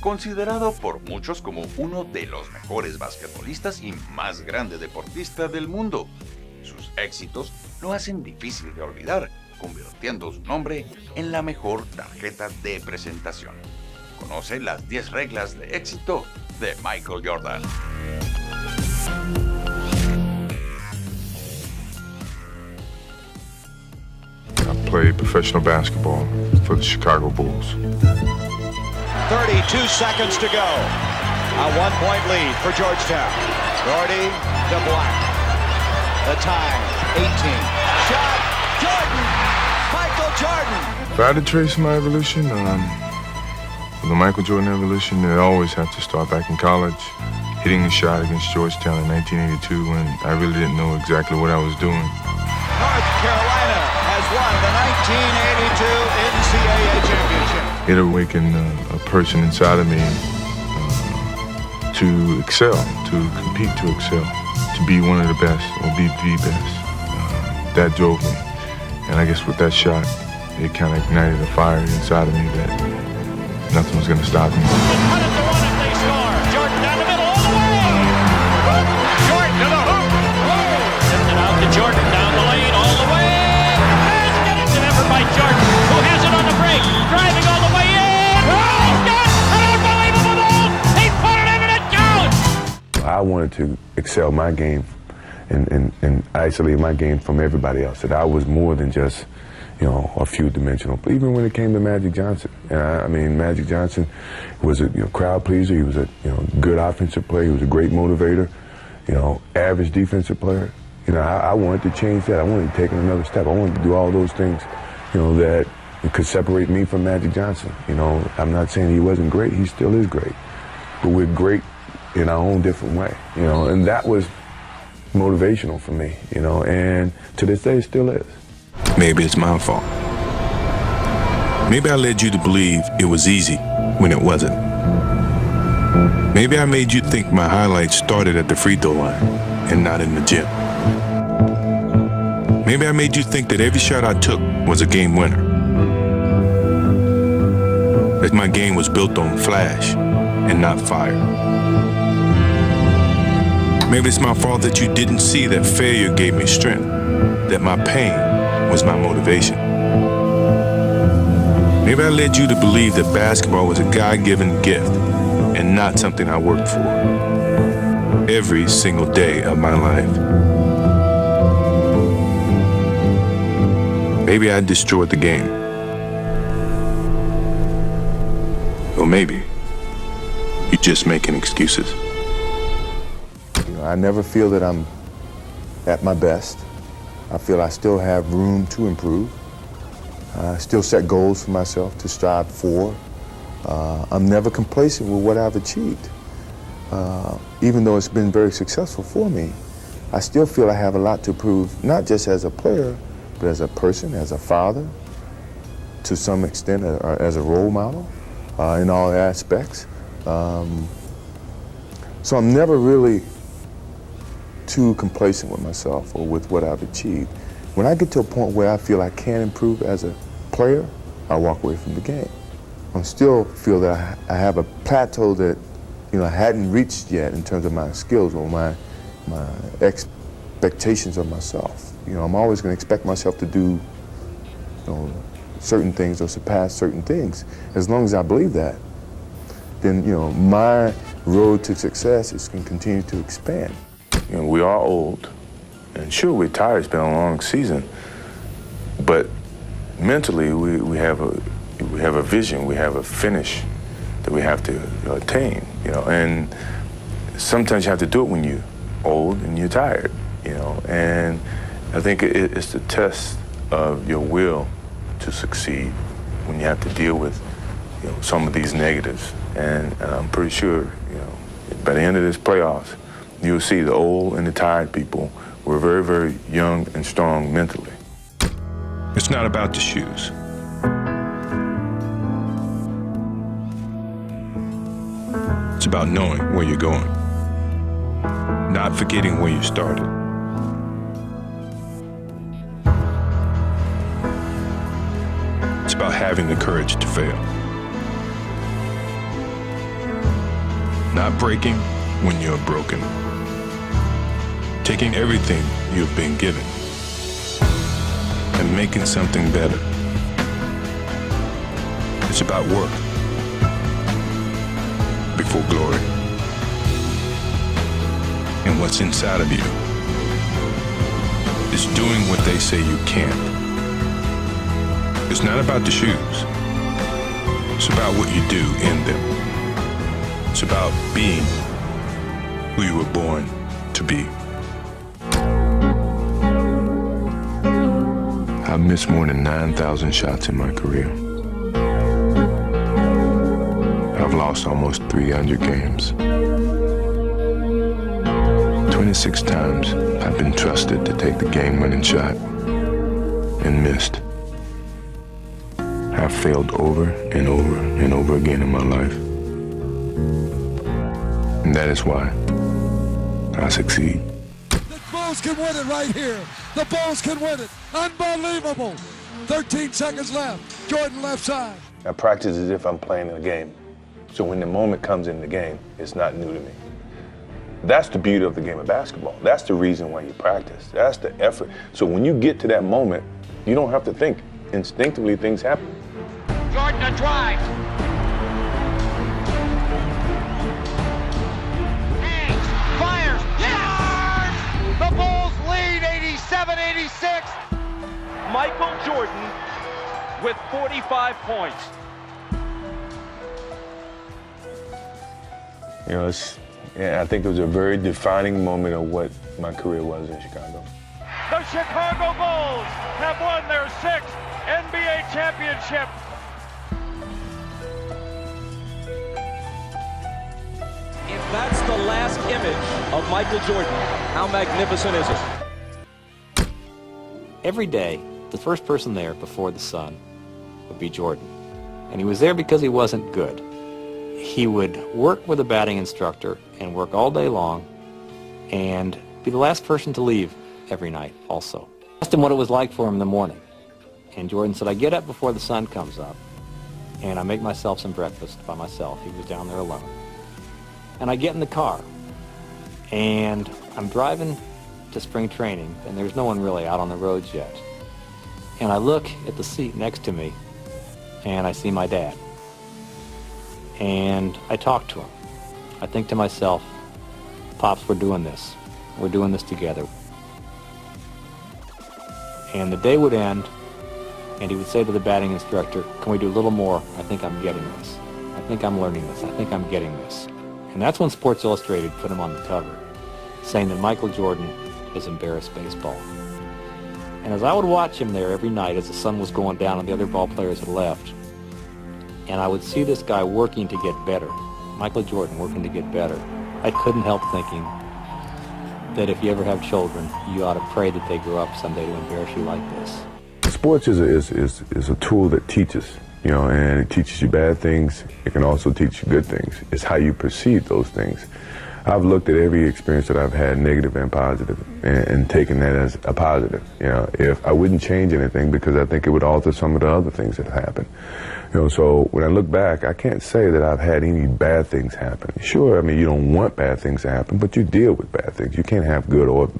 Considerado por muchos como uno de los mejores basquetbolistas y más grande deportista del mundo, sus éxitos lo hacen difícil de olvidar, convirtiendo su nombre en la mejor tarjeta de presentación. Conoce las 10 reglas de éxito de Michael Jordan. I played professional basketball for the Chicago Bulls. 32 seconds to go. A 1-point lead for Georgetown. Doherty to Black. The time, 18. Shot, Jordan! Michael Jordan! If I had to trace my evolution, the Michael Jordan evolution, it always had to start back in college. Hitting the shot against Georgetown in 1982 when I really didn't know exactly what I was doing. North Carolina has won the 1982 NCAA championship. It awakened a person inside of me to excel, to compete, to excel, to be one of the best or be the best. That drove me. And I guess with that shot, it kind of ignited a fire inside of me that nothing was going to stop me. Jordan down the middle, all the way! Jordan to the hoop! Sends it out to Jordan down the lane, all the way! Basket! It's an effort by Jordan, who has it on the break, driving all the way in! Oh, got an unbelievable goal! He put it in and it counts! I wanted to excel my game and isolate my game from everybody else. That I was more than just, a few dimensional. But even when it came to Magic Johnson, Magic Johnson was a crowd pleaser. He was a good offensive player. He was a great motivator. Average defensive player. I wanted to change that. I wanted to take it another step. I wanted to do all those things, that could separate me from Magic Johnson. I'm not saying he wasn't great. He still is great. But we're great in our own different way. And that was motivational for me. And to this day it still is. Maybe it's my fault. Maybe I led you to believe it was easy when it wasn't. Maybe I made you think my highlights started at the free throw line and not in the gym. Maybe I made you think that every shot I took was a game winner. That my game was built on flash and not fire. Maybe it's my fault that you didn't see that failure gave me strength, that my pain was my motivation. Maybe I led you to believe that basketball was a God-given gift and not something I worked for every single day of my life. Maybe I destroyed the game. Or maybe you're just making excuses. I never feel that I'm at my best. I feel I still have room to improve. I still set goals for myself to strive for. I'm never complacent with what I've achieved. Even though it's been very successful for me, I still feel I have a lot to prove, not just as a player, but as a person, as a father, to some extent as a role model in all aspects. So I'm never really too complacent with myself or with what I've achieved. When I get to a point where I feel I can improve as a player, I walk away from the game. I still feel that I have a plateau that I hadn't reached yet in terms of my skills or my expectations of myself. I'm always going to expect myself to do certain things or surpass certain things. As long as I believe that, then my road to success is going to continue to expand. We are old, and sure, we're tired. It's been a long season, but mentally, we have a vision. We have a finish that we have to attain. And sometimes you have to do it when you're old and you're tired. And I think it's the test of your will to succeed when you have to deal with some of these negatives. And I'm pretty sure by the end of this playoffs, you'll see the old and the tired people were very, very young and strong mentally. It's not about the shoes. It's about knowing where you're going, not forgetting where you started. It's about having the courage to fail. Not breaking when you're broken. Taking everything you've been given and making something better. It's about work before glory. And what's inside of you is doing what they say you can't. It's not about the shoes. It's about what you do in them. It's about being who you were born to be. I've missed more than 9,000 shots in my career. I've lost almost 300 games. 26 times I've been trusted to take the game-winning shot and missed. I've failed over and over and over again in my life. And that is why I succeed. The Bulls can win it right here. The Bulls can win it. Unbelievable. 13 seconds left. Jordan left side. I practice as if I'm playing in a game. So when the moment comes in the game, it's not new to me. That's the beauty of the game of basketball. That's the reason why you practice. That's the effort. So when you get to that moment, you don't have to think. Instinctively, things happen. Jordan a drive. Hangs, fires, yes! The Bulls lead 87-86. Michael Jordan with 45 points. You know, I think it was a very defining moment of what my career was in Chicago. The Chicago Bulls have won their 6th NBA championship. If that's the last image of Michael Jordan, how magnificent is it? Every day, the first person there before the sun would be Jordan. And he was there because he wasn't good. He would work with a batting instructor and work all day long and be the last person to leave every night also. I asked him what it was like for him in the morning. And Jordan said, I get up before the sun comes up and I make myself some breakfast by myself. He was down there alone. And I get in the car and I'm driving to spring training and there's no one really out on the roads yet. And I look at the seat next to me and I see my dad. And I talk to him. I think to myself, Pops, we're doing this. We're doing this together. And the day would end, and he would say to the batting instructor, can we do a little more? I think I'm getting this. I think I'm learning this. I think I'm getting this. And that's when Sports Illustrated put him on the cover, saying that Michael Jordan has embarrassed baseball. And as I would watch him there every night as the sun was going down and the other ball players had left, and I would see this guy working to get better, Michael Jordan working to get better, I couldn't help thinking that if you ever have children, you ought to pray that they grow up someday to embarrass you like this. Sports is a tool that teaches, you know, and it teaches you bad things. It can also teach you good things. It's how you perceive those things. I've looked at every experience that I've had, negative and positive, and taken that as a positive. You know, if I wouldn't change anything because I think it would alter some of the other things that happened. You know, so when I look back, I can't say that I've had any bad things happen. Sure, I mean, you don't want bad things to happen, but you deal with bad things. You can't have good or